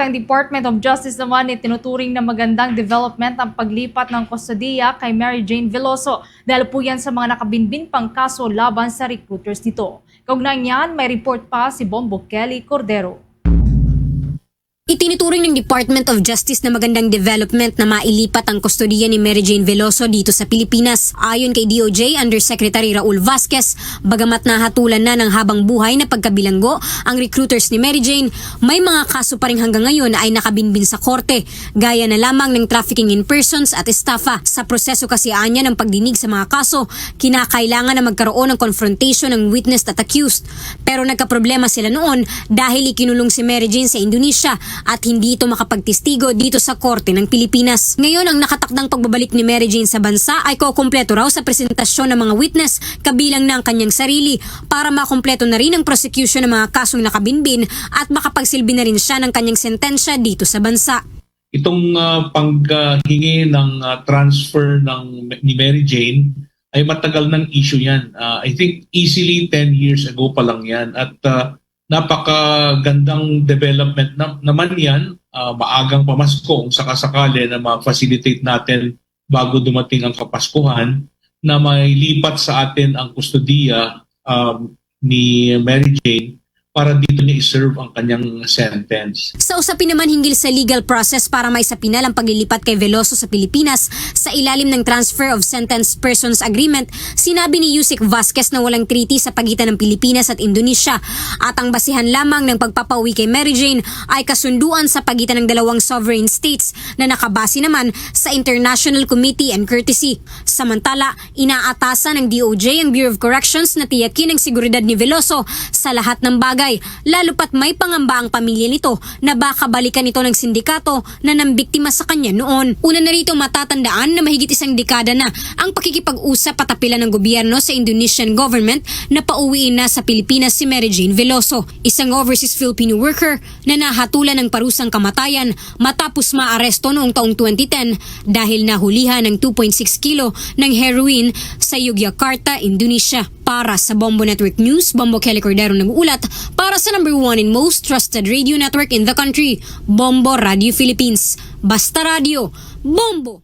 Ang Department of Justice naman ay tinuturing na magandang development ang paglipat ng kustodiya kay Mary Jane Veloso dahil po yan sa mga nakabinbin pang kaso laban sa recruiters nito. Kaugnay niyan, may report pa si Bombo Kelly Cordero. Itinuturing ng Department of Justice na magandang development na mailipat ang kustodiya ni Mary Jane Veloso dito sa Pilipinas. Ayon kay DOJ Undersecretary Raul Vasquez, bagamat nahatulan na ng habang buhay na pagkabilanggo ang recruiters ni Mary Jane, may mga kaso pa rin hanggang ngayon ay nakabinbin sa korte, gaya na lamang ng trafficking in persons at estafa. Sa proseso kasi anya ng pagdinig sa mga kaso, kinakailangan na magkaroon ng confrontation ng witness at accused. Pero nagkaproblema sila noon dahil ikinulong si Mary Jane sa Indonesia at hindi ito makapagtestigo dito sa korte ng Pilipinas. Ngayon, ang nakatakdang pagbabalik ni Mary Jane sa bansa ay kukumpleto raw sa presentasyon ng mga witness kabilang ng kanyang sarili para makumpleto na rin ang prosecution ng mga kasong nakabinbin at makapagsilbi na rin siya ng kanyang sentensya dito sa bansa. Itong paghingi ng transfer ni Mary Jane ay matagal ng issue yan. I think easily 10 years ago pa lang yan at napakagandang development naman yan, maagang pamasko kung sakasakali na ma-facilitate natin bago dumating ang Kapaskuhan na may lipat sa atin ang kustodiya ni Mary Jane para dito niya i-serve ang kanyang sentence. Sa usapin naman hinggil sa legal process para may sapinal ang paglilipat kay Veloso sa Pilipinas sa ilalim ng Transfer of Sentenced Persons Agreement, sinabi ni Yusek Vasquez na walang treaty sa pagitan ng Pilipinas at Indonesia at ang basihan lamang ng pagpapauwi kay Mary Jane ay kasunduan sa pagitan ng dalawang sovereign states na nakabase naman sa International Committee and Courtesy. Samantala, inaatasan ng DOJ ang Bureau of Corrections na tiyakin ang seguridad ni Veloso sa lahat ng bagay, lalo pat may pangamba ang pamilya nito na baka balikan ito ng sindikato na nambiktima sa kanya noon. Una na rito matatandaan na mahigit isang dekada na ang pakikipag-usap at apela ng gobyerno sa Indonesian government na pauwiin na sa Pilipinas si Mary Jane Veloso, isang overseas Filipino worker na nahatulan ng parusang kamatayan matapos maaresto noong taong 2010 dahil nahulihan ng 2.6 kilo ng heroin sa Yogyakarta, Indonesia. Para sa Bombo Network News, Bombo Kelly Cordero nag-uulat para sa number 1 and most trusted radio network in the country, Bombo Radio Philippines. Basta Radio, Bombo!